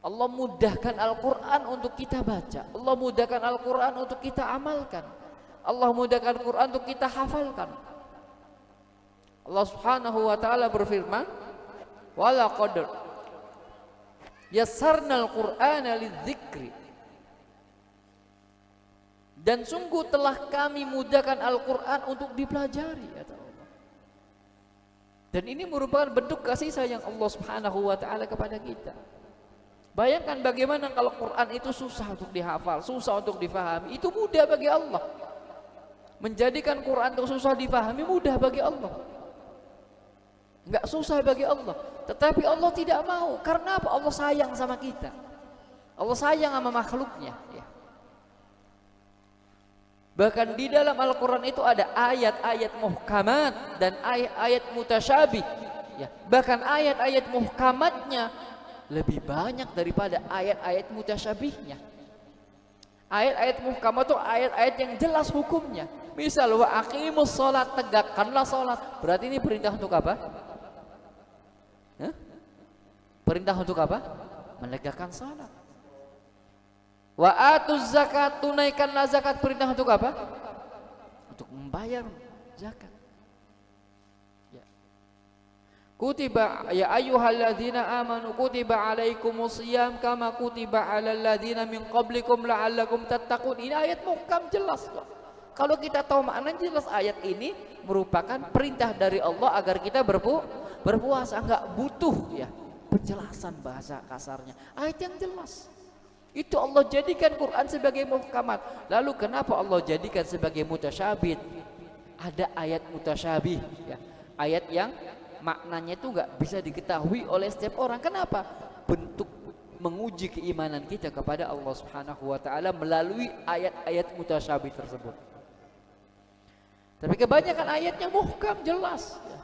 Speaker 1: Allah mudahkan Al-Qur'an untuk kita baca. Allah mudahkan Al-Qur'an untuk kita amalkan. Allah mudahkan Al-Qur'an untuk kita hafalkan. Allah Subhanahu wa taala berfirman, wala qad yassarnal qur'ana lidzikri, dan sungguh telah kami mudahkan Al-Qur'an untuk dipelajari, kata Allah. Dan ini merupakan bentuk kasih sayang Allah Subhanahu wa taala kepada kita. Bayangkan bagaimana kalau Quran itu susah untuk dihafal, susah untuk difahami, itu mudah bagi Allah. Menjadikan Quran itu susah difahami mudah bagi Allah. Enggak susah bagi Allah. Tetapi Allah tidak mau. Karena apa? Allah sayang sama kita. Allah sayang sama makhluknya, ya. Bahkan di dalam Al-Quran itu ada ayat-ayat muhkamat dan ayat-ayat mutasyabih, ya. Bahkan ayat-ayat muhkamatnya lebih banyak daripada ayat-ayat mutasyabihnya. Ayat-ayat muhkamat itu ayat-ayat yang jelas hukumnya. Misal wa aqimus sholat, tegakkanlah sholat. Berarti ini perintah untuk apa? Hah? Perintah untuk apa? Menegakkan sholat. Wa atuz zakat, tunaikanlah zakat. Perintah untuk apa? Untuk membayar zakat. Ya. Kutiba ya ayyuhalladzina amanu kutiba alaikumus shiyam kama kutiba alal ladzina min qablikum la'allakum tattaqun. Ini ayat muhkam jelas kok. Kalau kita tahu maknanya jelas, ayat ini merupakan perintah dari Allah agar kita berpuasa, enggak butuh ya penjelasan bahasa kasarnya. Ayat yang jelas. Itu Allah jadikan Quran sebagai muhkamat. Lalu kenapa Allah jadikan sebagai mutasyabih? Ada ayat mutasyabih, ya. Ayat yang maknanya itu enggak bisa diketahui oleh setiap orang. Kenapa? Bentuk menguji keimanan kita kepada Allah Subhanahu wa taala melalui ayat-ayat mutasyabih tersebut. Tapi kebanyakan ayatnya muhkam jelas, ya.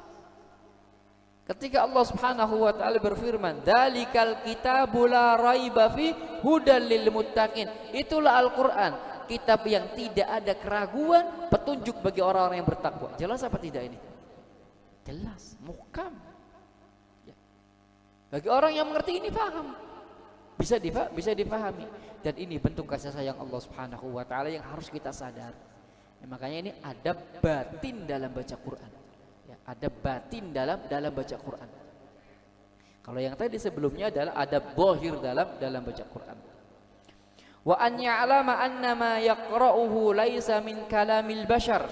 Speaker 1: Ketika Allah Subhanahu wa taala berfirman, "Dzalikal kitabu la raiba fi hudal lil muttaqin." Itulah Al-Qur'an, kitab yang tidak ada keraguan, petunjuk bagi orang-orang yang bertakwa. Jelas apa tidak ini? Jelas, muhkam. Ya. Bagi orang yang mengerti ini paham. Bisa dipahami. Dan ini bentuk kasih sayang Allah Subhanahu wa taala yang harus kita sadari. Ya, makanya ini adab batin dalam baca Quran. Adab batin dalam baca Quran. Kalau yang tadi sebelumnya adalah adab zahir dalam baca Quran. Wa an ya'lama anna ma yaqra'uhu laisa min kalamil bashar.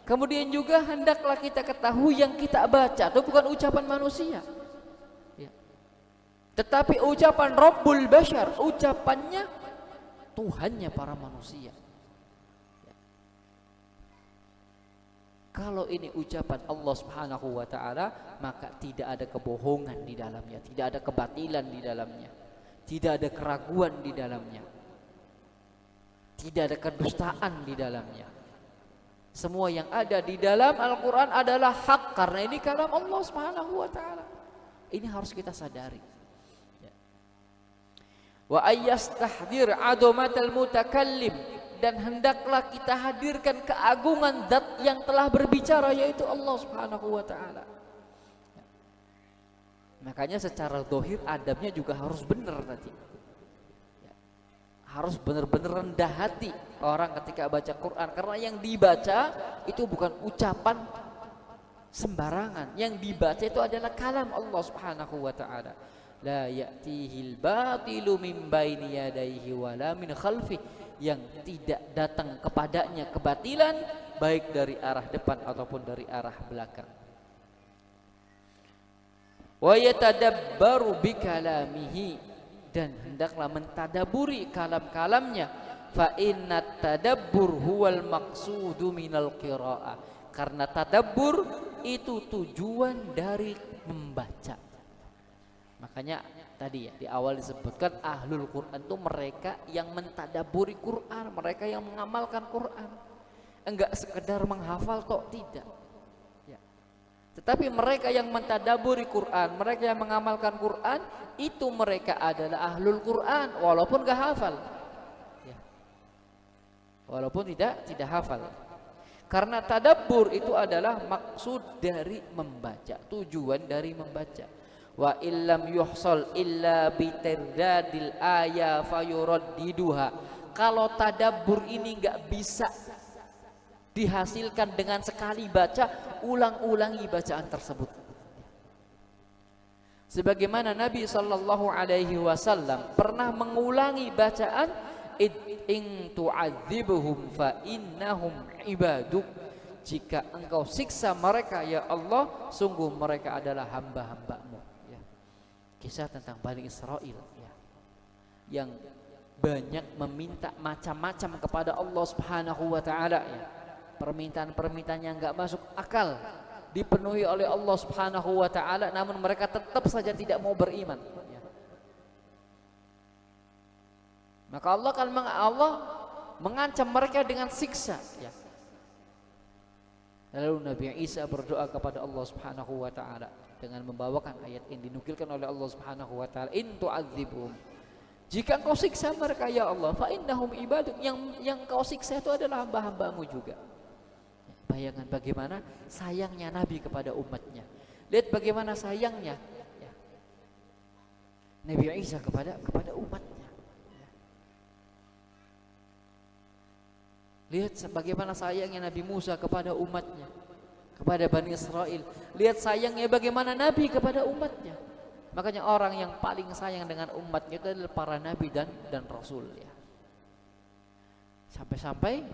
Speaker 1: Kemudian juga hendaklah kita ketahui yang kita baca itu bukan ucapan manusia, ya. Tetapi ucapan Rabbul Bashar, ucapannya Tuhannya para manusia. Kalau ini ucapan Allah Subhanahu wa taala, maka tidak ada kebohongan di dalamnya, tidak ada kebatilan di dalamnya, tidak ada keraguan di dalamnya, tidak ada kedustaan di dalamnya. Semua yang ada di dalam Al-Quran adalah hak karena ini kalam Allah Subhanahu wa taala. Ini harus kita sadari. Wa ayyastahdir adomatal mutakallim, dan hendaklah kita hadirkan keagungan zat yang telah berbicara, yaitu Allah Subhanahu wa taala. Makanya secara zahir adabnya juga harus benar tadi. Harus benar-benar rendah hati orang ketika baca Quran, karena yang dibaca itu bukan ucapan sembarangan. Yang dibaca itu adalah kalam Allah Subhanahu wa taala. La ya'tihil batilu min baini yadayhi wala min khalfihi, yang tidak datang kepadanya kebatilan baik dari arah depan ataupun dari arah belakang. Wa yatadabbaru bi kalamihi, dan hendaklah mentadaburi kalam-kalamnya. Fa innat tadabbur huwal maqsudu minal qiraah, karena tadabbur itu tujuan dari membaca. Makanya tadi ya di awal disebutkan ahlul Quran itu mereka yang mentadaburi Quran, mereka yang mengamalkan Quran. Enggak sekedar menghafal tok, tidak. Ya. Tetapi mereka yang mentadaburi Quran, mereka yang mengamalkan Quran, itu mereka adalah ahlul Quran walaupun enggak hafal. Ya. Walaupun tidak hafal. Karena tadabbur itu adalah maksud dari membaca, tujuan dari membaca. Wa illam yuhsal illa bitirdadil aya fayuraddiduha. Kalau tadabbur ini enggak bisa dihasilkan dengan sekali baca, ulang-ulangi bacaan tersebut. Sebagaimana Nabi sallallahu alaihi wasallam pernah mengulangi bacaan in tu'adzibuhum fa innahum ibaduk. Jika engkau siksa mereka ya Allah, sungguh mereka adalah hamba-hambamu. Kisah tentang Bani Israel, ya, yang banyak meminta macam-macam kepada Allah Subhanahu wa taala, ya. Permintaan-permintaan yang enggak masuk akal, dipenuhi oleh Allah Subhanahu wa taala, namun mereka tetap saja tidak mau beriman. Ya. Maka Allah mengancam mereka dengan siksa. Ya. Lalu Nabi Isa berdoa kepada Allah Subhanahu wa taala dengan membawakan ayat ini dinukilkan oleh Allah Subhanahu wa taala, in tu'adzibhum, jika engkau siksa mereka ya Allah, fa innahum ibaduk, yang engkau siksa itu adalah hamba-hambamu juga. Bayangkan bagaimana sayangnya Nabi kepada umatnya. Lihat bagaimana sayangnya ya, Nabi Isa kepada umatnya. Ya. Lihat bagaimana sayangnya Nabi Musa kepada umatnya, kepada Bani Israel. Lihat sayangnya bagaimana Nabi kepada umatnya. Makanya orang yang paling sayang dengan umatnya itu adalah para Nabi dan Rasul ya. Sampai-sampai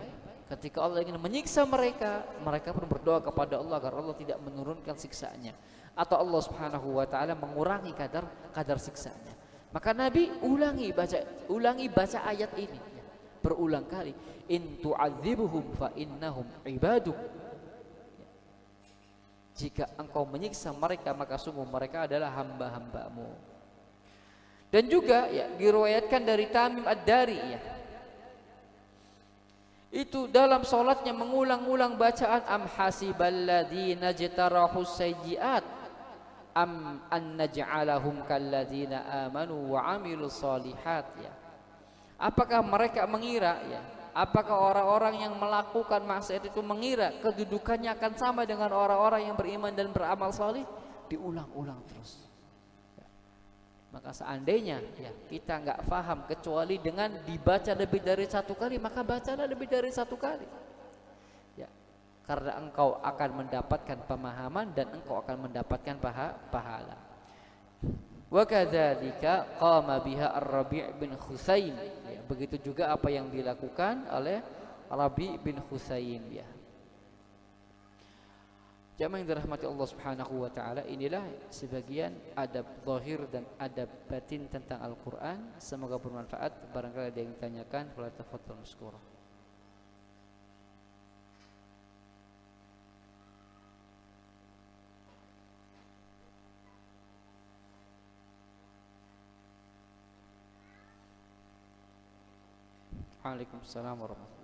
Speaker 1: ketika Allah ingin menyiksa mereka, mereka pun berdoa kepada Allah agar Allah tidak menurunkan siksaannya, atau Allah Subhanahu wa taala mengurangi kadar siksaannya. Maka Nabi ulangi baca ayat ini ya, berulang kali, in tu'adzibuhum fa innahum ibaduk, jika engkau menyiksa mereka maka sungguh mereka adalah hamba-hambamu. Dan juga ya diriwayatkan dari Tamim Ad-Dari ya, itu dalam sholatnya mengulang-ulang bacaan am hasiballadzina jtarahus sayyiat am an naj'alahum kalladzina amanu wa amilus solihat ya. Apakah mereka mengira ya, apakah orang-orang yang melakukan maksiat itu mengira kedudukannya akan sama dengan orang-orang yang beriman dan beramal salih? Diulang-ulang terus. Maka seandainya ya kita nggak paham kecuali dengan dibaca lebih dari satu kali, maka bacalah lebih dari satu kali ya, karena engkau akan mendapatkan pemahaman dan engkau akan mendapatkan pahala. Wa kadzalika qama biha Ar-Rabi' bin Husaim ya, begitu juga apa yang dilakukan oleh Rabi' bin Husaim ya. Jamaah yang dirahmati Allah Subhanahu wa taala, inilah sebagian adab zahir dan adab batin tentang Al-Qur'an. Semoga bermanfaat. Barangkali ada yang ditanyakan, fala tafadhal maskura. Waalaikumsalam warahmatullahi wabarakatuh.